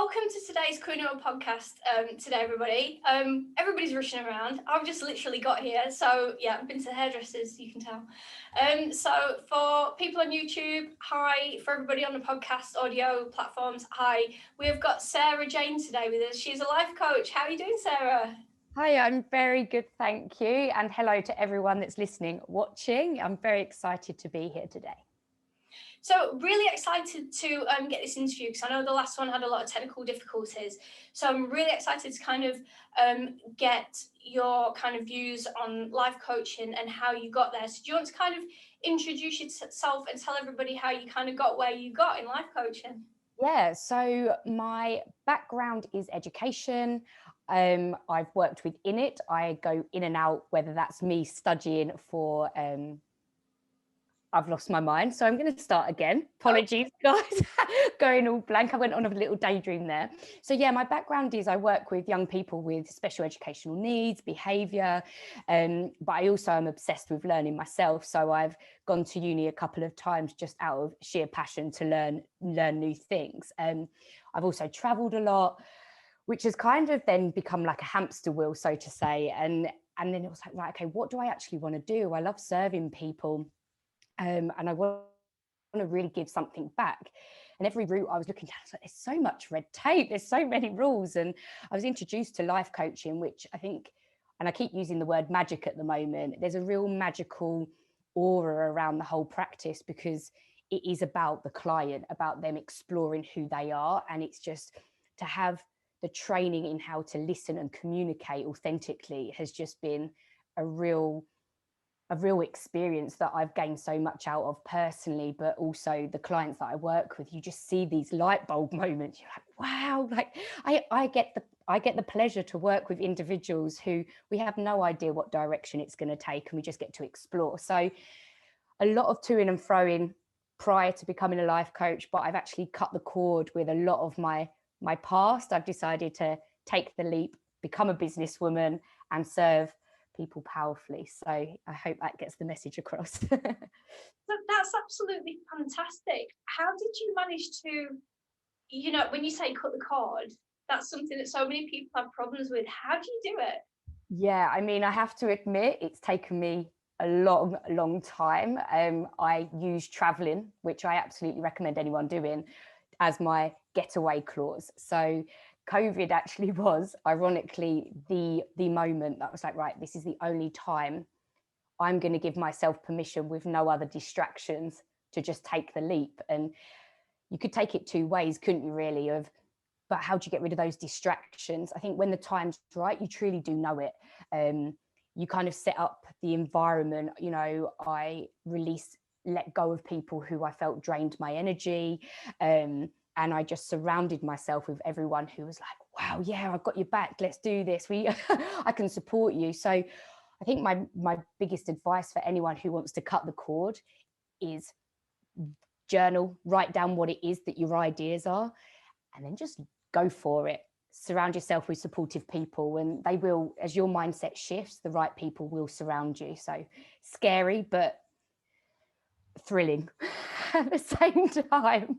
welcome to today's Quinoa podcast today, everybody. Everybody's rushing around. I've just literally got here. So, yeah, I've been to the hairdressers, you can tell. So, for people on YouTube, hi. For everybody on the podcast audio platforms, hi. We've got Sarah-Jayne today with us. She's a life coach. How are you doing, Sarah? Hi, I'm very good, thank you. And hello to everyone that's listening, watching. I'm very excited to be here today. So really excited to get this interview because I know the last one had a lot of technical difficulties. So I'm really excited to kind of get your kind of views on life coaching and how you got there. So do you want to kind of introduce yourself and tell everybody how you kind of got where you got in life coaching? Yeah, so my background is education. I've worked within it. I go in and out, whether that's me studying for I've lost my mind, so I'm going to start again. Apologies, guys. Going all blank. I went on a little daydream there. So yeah, my background is I work with young people with special educational needs, behaviour, but I also am obsessed with learning myself. So I've gone to uni a couple of times just out of sheer passion to learn new things. I've also travelled a lot, which has kind of then become like a hamster wheel, so to say. And then it was like, right, okay, what do I actually want to do? I love serving people. And I want to really give something back. And every route I was looking down, I was like, there's so much red tape, there's so many rules. And I was introduced to life coaching, which I think, and I keep using the word magic at the moment, there's a real magical aura around the whole practice because it is about the client, about them exploring who they are. And it's just to have the training in how to listen and communicate authentically has just been a real experience that I've gained so much out of personally, but also the clients that I work with. You just see these light bulb moments. You're like, wow, like I get the pleasure to work with individuals who we have no idea what direction it's going to take, and we just get to explore. So a lot of toing and froing prior to becoming a life coach, but I've actually cut the cord with a lot of my past. I've decided to take the leap, become a businesswoman, and serve people powerfully. So I hope that gets the message across. That's absolutely fantastic. How did you manage to, when you say cut the cord, that's something that so many people have problems with. How do you do it? Yeah, I mean, I have to admit, it's taken me a long time. I use traveling, which I absolutely recommend anyone doing, as my getaway clause. So COVID actually was, ironically, the moment that was like, right, this is the only time I'm going to give myself permission with no other distractions to just take the leap. And you could take it two ways, couldn't you, really, but how do you get rid of those distractions? I think when the time's right, you truly do know it. You kind of set up the environment. I let go of people who I felt drained my energy. And I just surrounded myself with everyone who was like, wow, yeah, I've got your back. Let's do this. I can support you. So I think my biggest advice for anyone who wants to cut the cord is journal, write down what it is that your ideas are, and then just go for it. Surround yourself with supportive people, and they will, as your mindset shifts, the right people will surround you. So scary, but thrilling at the same time.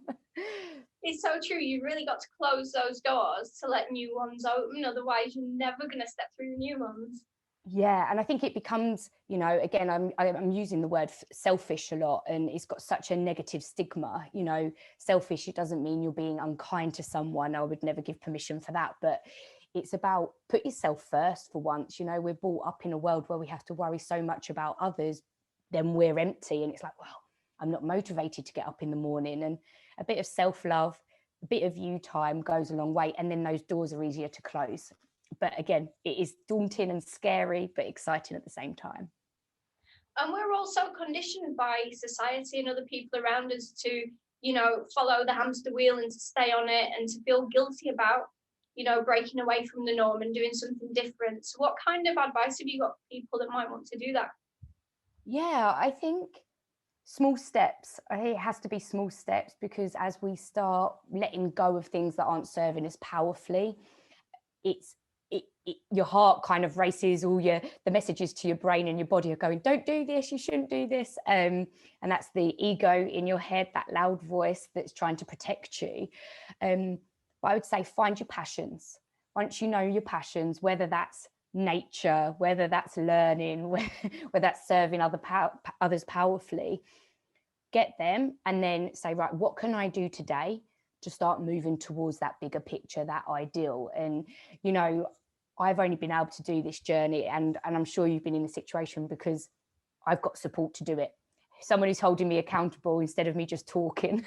It's so true. You really got to close those doors to let new ones open. Otherwise, you're never going to step through the new ones. Yeah, and I think it becomes, again, I'm using the word selfish a lot, and it's got such a negative stigma. Selfish, it doesn't mean you're being unkind to someone. I would never give permission for that, but it's about put yourself first for once. We're brought up in a world where we have to worry so much about others, then we're empty, and it's like, well, I'm not motivated to get up in the morning. And a bit of self-love, a bit of you time goes a long way, and then those doors are easier to close. But again, it is daunting and scary, but exciting at the same time. And we're also conditioned by society and other people around us to, follow the hamster wheel and to stay on it and to feel guilty about, breaking away from the norm and doing something different. So what kind of advice have you got for people that might want to do that? Yeah, I think small steps. I think it has to be small steps, because as we start letting go of things that aren't serving us powerfully, your heart kind of races, the messages to your brain and your body are going, don't do this, you shouldn't do this. And that's the ego in your head, that loud voice that's trying to protect you. But I would say find your passions. Once you know your passions, whether that's nature, whether that's learning, whether that's serving others powerfully, get them and then say, right, what can I do today to start moving towards that bigger picture, that ideal? And, you know, I've only been able to do this journey, and I'm sure you've been in the situation, because I've got support to do it. Someone who's holding me accountable instead of me just talking.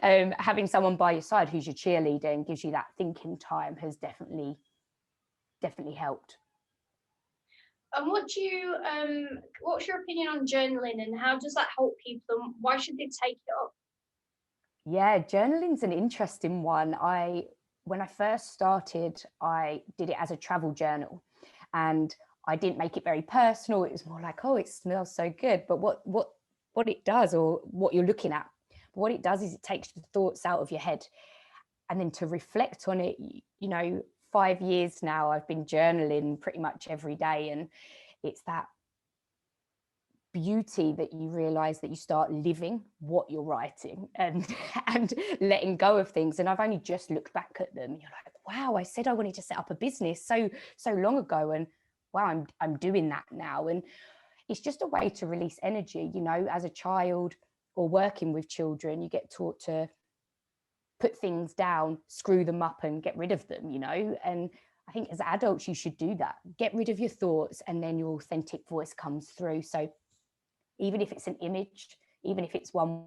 Having someone by your side who's your cheerleader and gives you that thinking time has definitely helped. And what's your opinion on journaling, and how does that help people, and why should they take it up? Yeah, journaling's an interesting one. When I first started, I did it as a travel journal, and I didn't make it very personal. It was more like, oh, it smells so good. But what it does, or what you're looking at, what it does is it takes the thoughts out of your head, and then to reflect on it. You know, 5 years now I've been journaling pretty much every day, and it's that beauty that you realize that you start living what you're writing, and and letting go of things. And I've only just looked back at them, and you're like, wow, I said I wanted to set up a business so long ago, and wow, I'm doing that now. And it's just a way to release energy. You know, as a child or working with children, you get taught to put things down, screw them up, and get rid of them, you know. And I think as adults you should do that. Get rid of your thoughts, and then your authentic voice comes through. So even if it's an image, even if it's one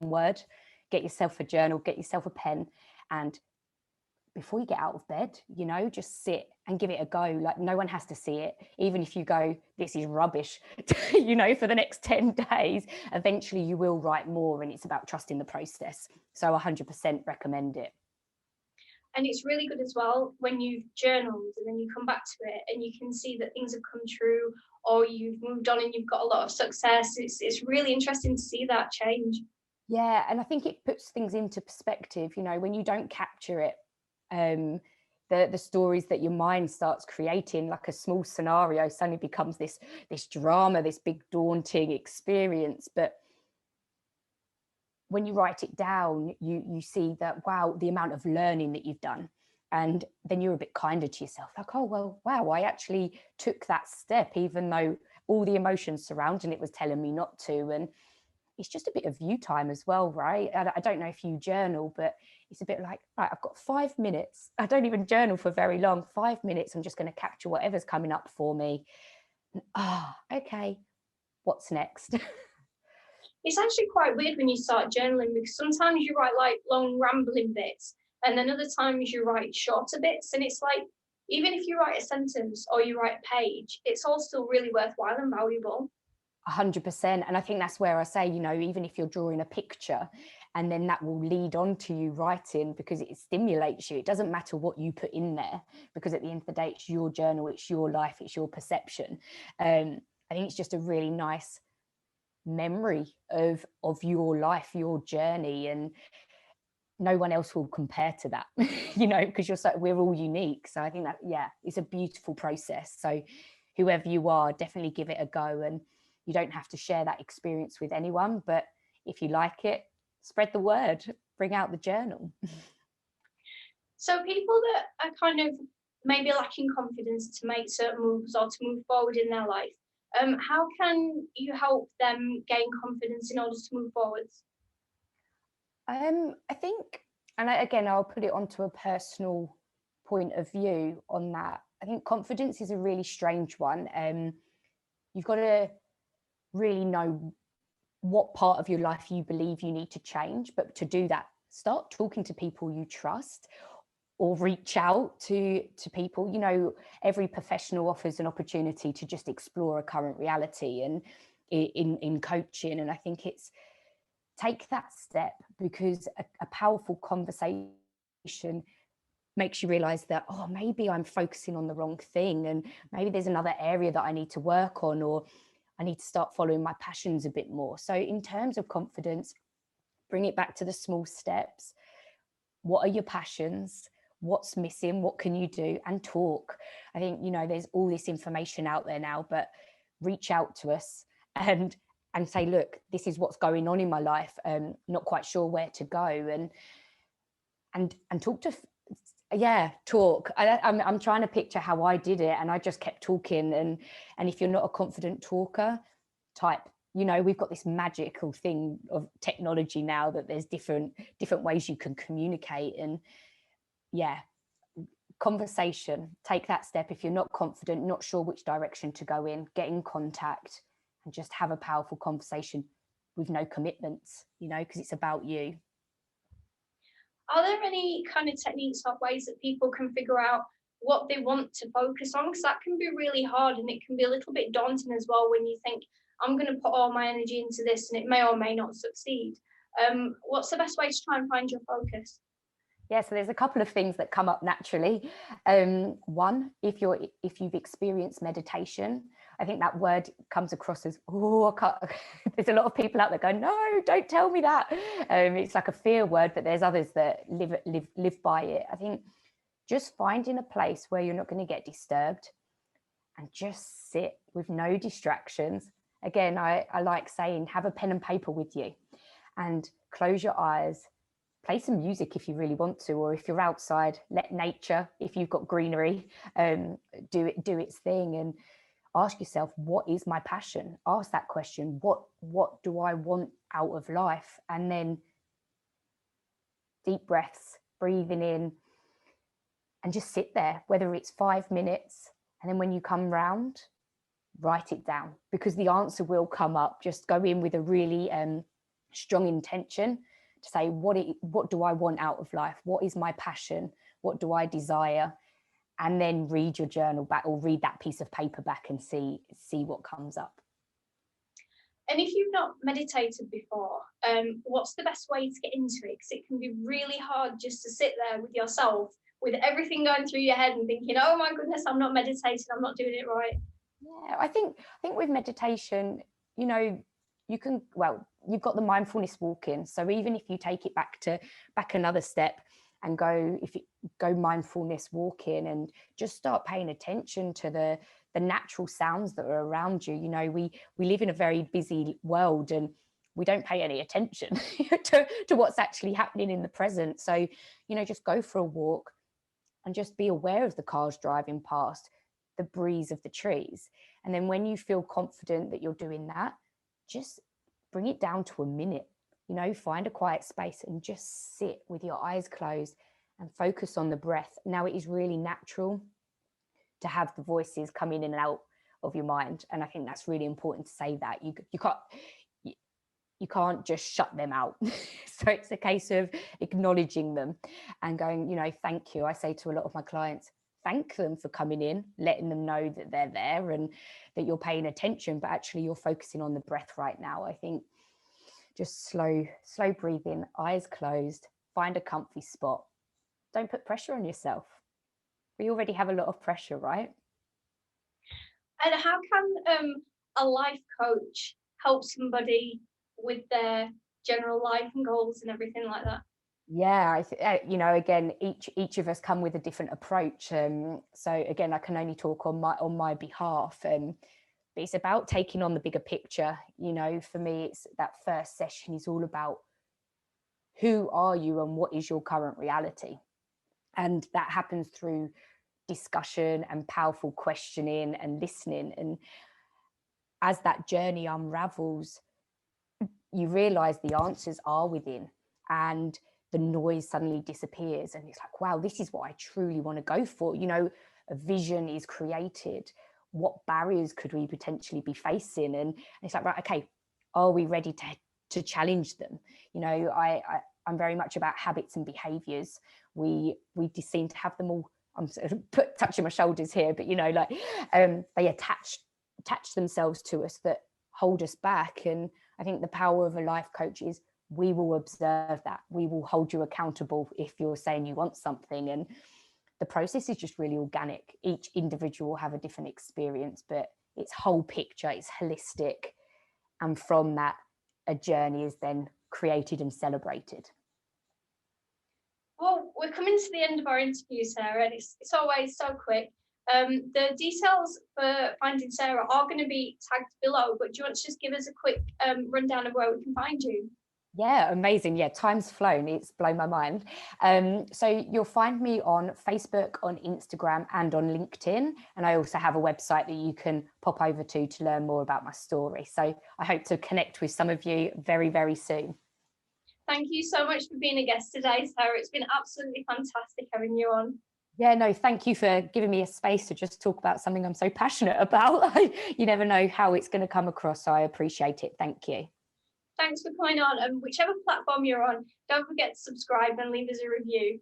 word, get yourself a journal, get yourself a pen, and before you get out of bed, you know, just sit and give it a go. Like, no one has to see it. Even if you go, this is rubbish, you know, for the next 10 days, eventually you will write more, and it's about trusting the process. So 100% recommend it. And it's really good as well when you've journaled and then you come back to it and you can see that things have come true, or you've moved on and you've got a lot of success. It's really interesting to see that change. Yeah, and I think it puts things into perspective. You know, when you don't capture it, the stories that your mind starts creating, like a small scenario, suddenly becomes this drama, this big daunting experience. But when you write it down, you see that, wow, the amount of learning that you've done. And then you're a bit kinder to yourself, like, oh, well, wow, I actually took that step, even though all the emotions surrounding it was telling me not to. And it's just a bit of you time as well, right? I don't know if you journal, but it's a bit like, right, I've got 5 minutes. I don't even journal for very long. 5 minutes, I'm just going to capture whatever's coming up for me. Okay, what's next? It's actually quite weird when you start journaling, because sometimes you write like long rambling bits, and then other times you write shorter bits. And it's like, even if you write a sentence or you write a page, it's all still really worthwhile and valuable. 100%. And I think that's where I say, you know, even if you're drawing a picture, and then that will lead on to you writing, because it stimulates you. It doesn't matter what you put in there, because at the end of the day, it's your journal, it's your life, it's your perception. I think it's just a really nice memory of your life, your journey, and no one else will compare to that. You know, because we're all unique. So I think that, yeah, it's a beautiful process. So whoever you are, definitely give it a go. And you don't have to share that experience with anyone, but if you like it, spread the word, bring out the journal. So people that are kind of maybe lacking confidence to make certain moves or to move forward in their life, how can you help them gain confidence in order to move forwards? I think, and again, I'll put it onto a personal point of view on that. I think confidence is a really strange one. You've got to really know what part of your life you believe you need to change. But to do that, start talking to people you trust, or reach out to people. You know, every professional offers an opportunity to just explore a current reality, and in coaching. And I think it's, take that step, because a powerful conversation makes you realize that, oh, maybe I'm focusing on the wrong thing, and maybe there's another area that I need to work on, or I need to start following my passions a bit more. So in terms of confidence, bring it back to the small steps. What are your passions? What's missing? What can you do? And talk. I think, you know, there's all this information out there now, but reach out to us and say, look, this is what's going on in my life. Not quite sure where to go. And and talk to talk. I'm trying to picture how I did it, and I just kept talking. And if you're not a confident talker, type. We've got this magical thing of technology now that there's different ways you can communicate. And conversation, take that step. If you're not confident, not sure which direction to go in, get in contact and just have a powerful conversation with no commitments, because it's about you. Are there any kind of techniques or ways that people can figure out what they want to focus on? Because that can be really hard, and it can be a little bit daunting as well when you think, I'm going to put all my energy into this and it may or may not succeed. What's the best way to try and find your focus? Yeah, so there's a couple of things that come up naturally. One, if you've experienced meditation, I think that word comes across as, there's a lot of people out there going, no, don't tell me that. It's like a fear word, but there's others that live by it. I think just finding a place where you're not going to get disturbed and just sit with no distractions. Again, I like saying, have a pen and paper with you and close your eyes. Play some music if you really want to, or if you're outside, let nature, if you've got greenery, do its thing, and ask yourself, what is my passion? Ask that question. What do I want out of life? And then deep breaths, breathing in, and just sit there, whether it's 5 minutes, and then when you come round, write it down, because the answer will come up. Just go in with a really strong intention to say, what do I want out of life? What is my passion? What do I desire? And then read your journal back, or read that piece of paper back and see what comes up. And if you've not meditated before, what's the best way to get into it? Because it can be really hard just to sit there with yourself, with everything going through your head and thinking, oh my goodness, I'm not meditating, I'm not doing it right. Yeah, I think with meditation, you can, you've got the mindfulness walk-in. So even if you take it back another step and go mindfulness walk-in and just start paying attention to the natural sounds that are around you. We live in a very busy world and we don't pay any attention to what's actually happening in the present. So, just go for a walk and just be aware of the cars driving past, the breeze of the trees. And then when you feel confident that you're doing that, just bring it down to a minute, find a quiet space and just sit with your eyes closed and focus on the breath. Now, it is really natural to have the voices come in and out of your mind. And I think that's really important to say that you can't just shut them out. So it's a case of acknowledging them and going, thank you. I say to a lot of my clients, thank them for coming in, letting them know that they're there and that you're paying attention, but actually you're focusing on the breath right now. I think just slow breathing, eyes closed, find a comfy spot. Don't put pressure on yourself. We already have a lot of pressure, right? And how can a life coach help somebody with their general life and goals and everything like that? Yeah, again, each of us come with a different approach. So again, I can only talk on my behalf. But it's about taking on the bigger picture. For me, it's that first session is all about who are you and what is your current reality, and that happens through discussion and powerful questioning and listening. And as that journey unravels, you realize the answers are within, and the noise suddenly disappears, and it's like, wow, this is what I truly want to go for. A vision is created. What barriers could we potentially be facing? And it's like, right, okay, are we ready to challenge them? I'm very much about habits and behaviors. We seem to have them all. I'm sort of touching my shoulders here, but they attach themselves to us that hold us back. And I think the power of a life coach is we will observe that. We will hold you accountable if you're saying you want something. And the process is just really organic. Each individual will have a different experience, but it's whole picture, it's holistic. And from that, a journey is then created and celebrated. Well, we're coming to the end of our interview, Sarah, and it's always so quick. The details for finding Sarah are going to be tagged below, but do you want to just give us a quick rundown of where we can find you? Yeah, amazing. Yeah, time's flown. It's blown my mind. So you'll find me on Facebook, on Instagram, and on LinkedIn. And I also have a website that you can pop over to learn more about my story. So I hope to connect with some of you very, very soon. Thank you so much for being a guest today, Sarah. It's been absolutely fantastic having you on. Yeah, no, thank you for giving me a space to just talk about something I'm so passionate about. You never know how it's going to come across. So I appreciate it. Thank you. Thanks for coming on, and whichever platform you're on, don't forget to subscribe and leave us a review.